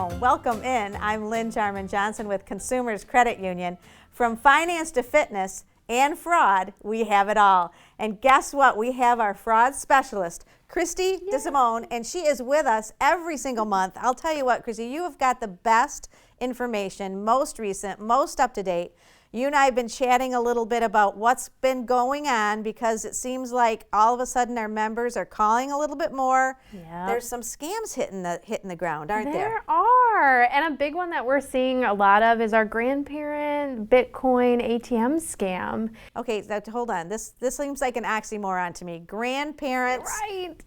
home. Welcome in. I'm Lynn Jarman Johnson with Consumers Credit Union. From finance to fitness and fraud, we have it all. And guess what? We have our fraud specialist, Christy DeSimone, and she is with us every single month. I'll tell you what, Christy, you have got the best information, most recent, most up to date. You and I have been chatting a little bit about what's been going on because it seems like all of a sudden our members are calling a little bit more. Yep. There's some scams hitting the ground, aren't there? There are. And a big one that we're seeing a lot of is our grandparent Bitcoin ATM scam. Okay, so hold on. This seems like an oxymoron to me. Grandparents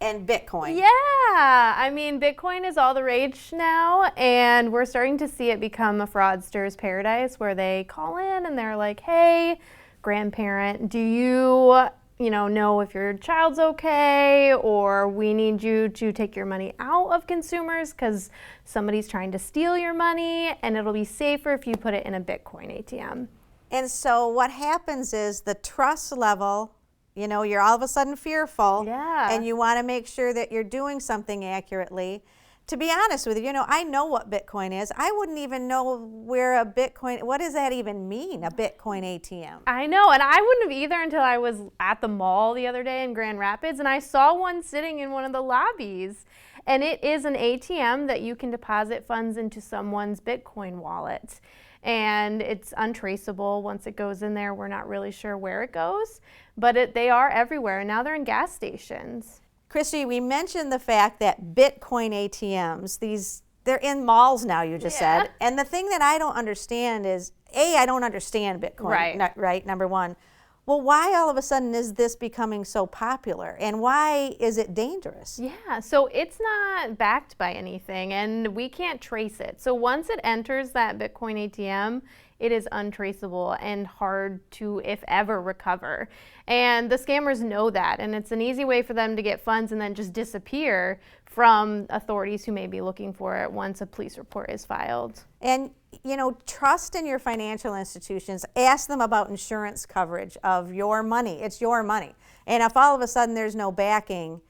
and Bitcoin. Yeah. I mean, Bitcoin is all the rage now, and we're starting to see it become a fraudster's paradise where they call in and they're like, hey, grandparent, do you know if your child's okay, or we need you to take your money out of consumers because somebody's trying to steal your money, and it'll be safer if you put it in a Bitcoin ATM. And so what happens is the trust level, you're all of a sudden fearful, and you want to make sure that you're doing something accurately. To be honest with you, I know what Bitcoin is. I wouldn't even know where what does that even mean, a Bitcoin ATM? I know, and I wouldn't have either until I was at the mall the other day in Grand Rapids, and I saw one sitting in one of the lobbies. And it is an ATM that you can deposit funds into someone's Bitcoin wallet. And it's untraceable. Once it goes in there, we're not really sure where it goes, but they are everywhere, and now they're in gas stations. Christy, we mentioned the fact that Bitcoin ATMs, they're in malls now, you just said. And the thing that I don't understand is, I don't understand Bitcoin, right? Number one. Well, why all of a sudden is this becoming so popular, and why is it dangerous? Yeah, so it's not backed by anything, and we can't trace it. So once it enters that Bitcoin ATM, it is untraceable and hard to, if ever, recover. And the scammers know that, and it's an easy way for them to get funds and then just disappear from authorities who may be looking for it once a police report is filed. And, trust in your financial institutions. Ask them about insurance coverage of your money. It's your money. And if all of a sudden there's no backing,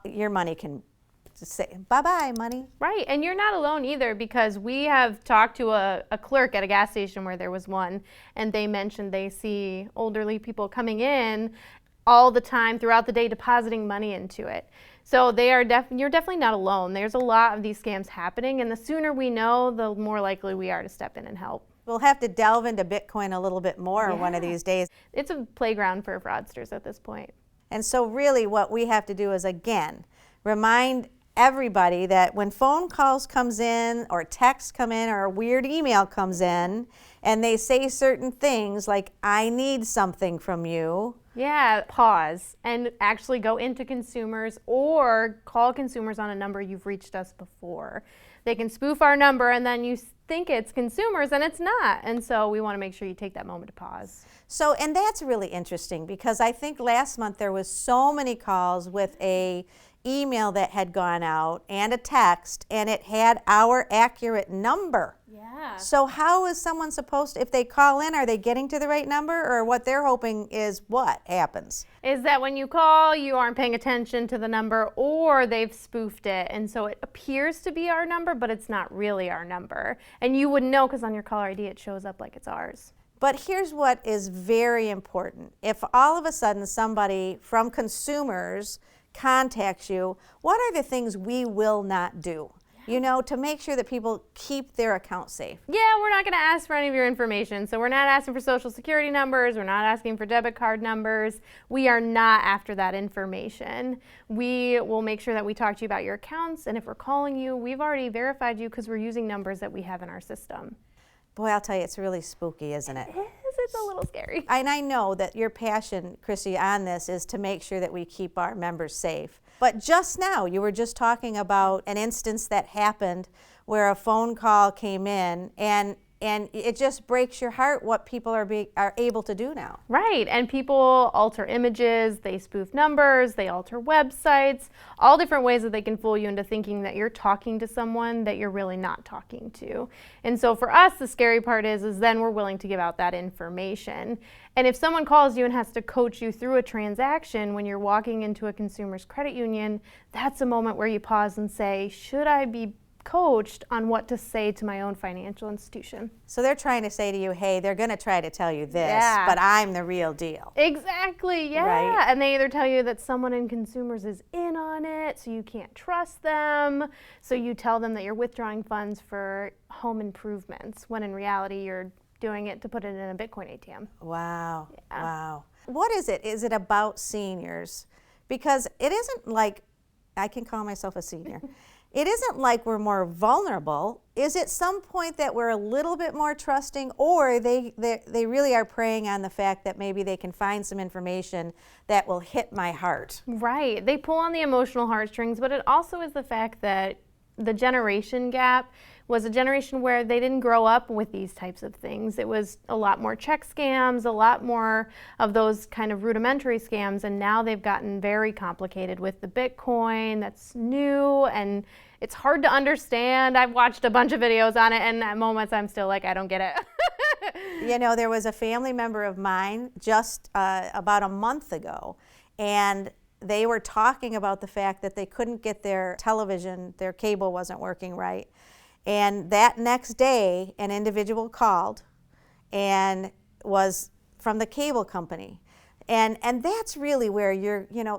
your money can say bye-bye, money. Right, and you're not alone either, because we have talked to a clerk at a gas station where there was one, and they mentioned they see elderly people coming in all the time throughout the day depositing money into it. So you're definitely not alone. There's a lot of these scams happening, and the sooner we know, the more likely we are to step in and help. We'll have to delve into Bitcoin a little bit more one of these days. It's a playground for fraudsters at this point. And so really what we have to do is, again, remind everybody that when phone calls comes in or texts come in or a weird email comes in and they say certain things like, I need something from you. Yeah, pause and actually go into consumers or call consumers on a number you've reached us before. They can spoof our number and then you think it's consumers and it's not. And so we want to make sure you take that moment to pause. So, and that's really interesting because I think last month there was so many calls with a email that had gone out and a text, and it had our accurate number. Yeah. So how is someone supposed to, if they call in, are they getting to the right number, or what they're hoping is what happens? Is that when you call, you aren't paying attention to the number, or they've spoofed it, and so it appears to be our number, but it's not really our number. And you wouldn't know because on your caller ID it shows up like it's ours. But here's what is very important. If all of a sudden somebody from consumers contacts you, what are the things we will not do? To make sure that people keep their account safe. Yeah, we're not going to ask for any of your information. So we're not asking for social security numbers. We're not asking for debit card numbers. We are not after that information. We will make sure that we talk to you about your accounts. And if we're calling you, we've already verified you because we're using numbers that we have in our system. Boy, I'll tell you, it's really spooky, isn't it? It is. It's a little scary. And I know that your passion, Christy, on this is to make sure that we keep our members safe. But just now, you were just talking about an instance that happened where a phone call came in, and it just breaks your heart what people are able to do now. Right, and people alter images, they spoof numbers, they alter websites, all different ways that they can fool you into thinking that you're talking to someone that you're really not talking to. And so for us, the scary part is then we're willing to give out that information. And if someone calls you and has to coach you through a transaction when you're walking into a consumer's credit union, that's a moment where you pause and say, should I be coached on what to say to my own financial institution. So they're trying to say to you, hey, they're going to try to tell you this, Yeah. but I'm the real deal. Exactly, yeah. Right. And they either tell you that someone in consumers is in on it, so you can't trust them. So you tell them that you're withdrawing funds for home improvements, when in reality you're doing it to put it in a Bitcoin ATM. Wow. Yeah. Wow. What is it? Is it about seniors? Because it isn't like, I can call myself a senior. It isn't like we're more vulnerable. Is it some point that we're a little bit more trusting, or they really are preying on the fact that maybe they can find some information that will hit my heart? Right. They pull on the emotional heartstrings, but it also is the fact that the generation gap was a generation where they didn't grow up with these types of things. It was a lot more check scams, a lot more of those kind of rudimentary scams, and now they've gotten very complicated with the Bitcoin that's new, and it's hard to understand. I've watched a bunch of videos on it, and at moments I'm still like, I don't get it. You know, there was a family member of mine just about a month ago, and they were talking about the fact that they couldn't get their television, their cable wasn't working right. And that next day, an individual called and was from the cable company. And that's really where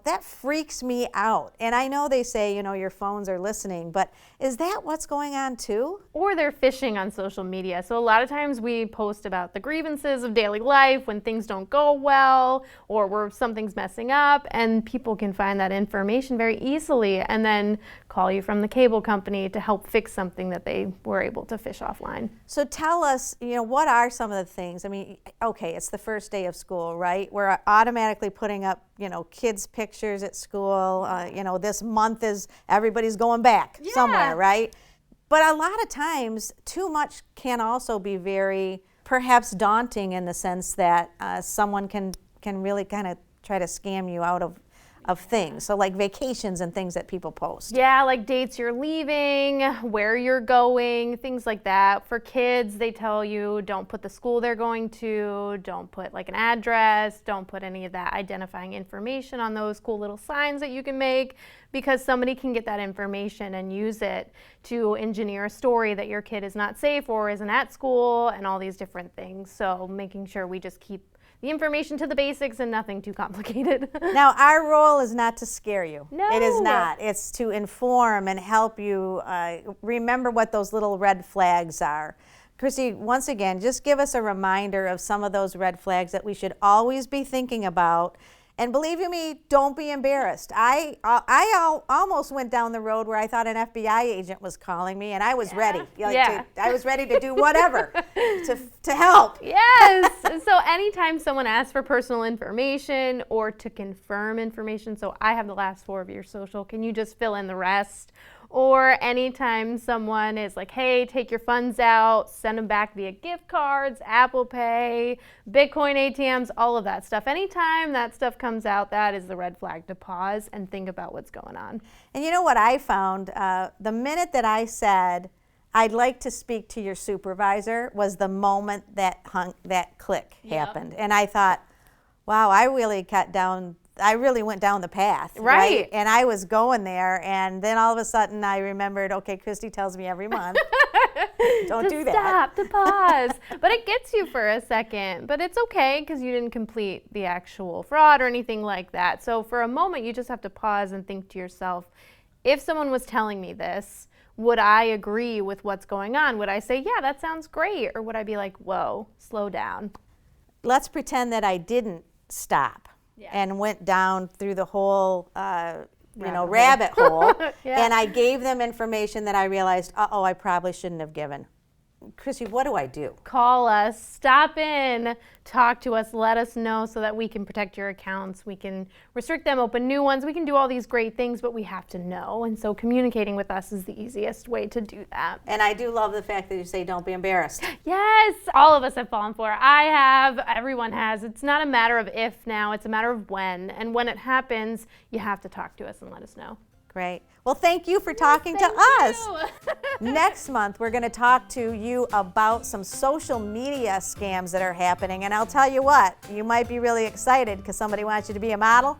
that freaks me out. And I know they say, your phones are listening, but is that what's going on too? Or they're phishing on social media. So a lot of times we post about the grievances of daily life when things don't go well or where something's messing up, and people can find that information very easily and then call you from the cable company to help fix something that they were able to fish offline. So tell us, what are some of the things? I mean, okay, it's the first day of school, right? We're automatically putting up, kids' pictures at school. This month is everybody's going back somewhere, right? But a lot of times, too much can also be very, perhaps daunting in the sense that someone can really kind of try to scam you out of things. So like vacations and things that people post. Yeah, like dates you're leaving, where you're going, things like that. For kids, they tell you don't put the school they're going to, don't put like an address, don't put any of that identifying information on those cool little signs that you can make, because somebody can get that information and use it to engineer a story that your kid is not safe or isn't at school and all these different things. So making sure we just keep the information to the basics and nothing too complicated. Now, our role is not to scare you. No. It is not. It's to inform and help you remember what those little red flags are. Christy, once again, just give us a reminder of some of those red flags that we should always be thinking about. And believe you me, don't be embarrassed. I almost went down the road where I thought an FBI agent was calling me, and I was ready. I was ready to do whatever to help. Yes. So anytime someone asks for personal information or to confirm information, so I have the last 4 of your social, can you just fill in the rest? Or anytime someone is like, hey, take your funds out, send them back via gift cards, Apple Pay, Bitcoin ATMs, all of that stuff. Anytime that stuff comes out, that is the red flag to pause and think about what's going on. And you know what I found? The minute that I said, I'd like to speak to your supervisor, was the moment that click happened. And I thought, wow, I really went down the path, right? And I was going there, and then all of a sudden I remembered, okay, Christy tells me every month, don't do that. Stop, to pause. But it gets you for a second, but it's okay because you didn't complete the actual fraud or anything like that. So for a moment, you just have to pause and think to yourself, if someone was telling me this, would I agree with what's going on? Would I say, yeah, that sounds great? Or would I be like, whoa, slow down? Let's pretend that I didn't stop. Yeah. And went down through the whole, rabbit hole. Yeah. And I gave them information that I realized, I probably shouldn't have given. Chrissy, what do I do? Call us, stop in, talk to us, let us know so that we can protect your accounts. We can restrict them, open new ones. We can do all these great things, but we have to know. And so communicating with us is the easiest way to do that. And I do love the fact that you say don't be embarrassed. Yes, all of us have fallen for it. I have, everyone has. It's not a matter of if now, it's a matter of when. And when it happens, you have to talk to us and let us know. Great. Well, thank you for talking to us. Next month, we're going to talk to you about some social media scams that are happening. And I'll tell you what, you might be really excited because somebody wants you to be a model.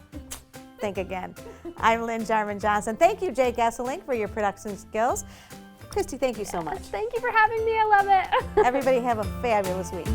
Think again. I'm Lynn Jarman Johnson. Thank you, Jake Esselink, for your production skills. Christy, thank you so much. Thank you for having me. I love it. Everybody have a fabulous week.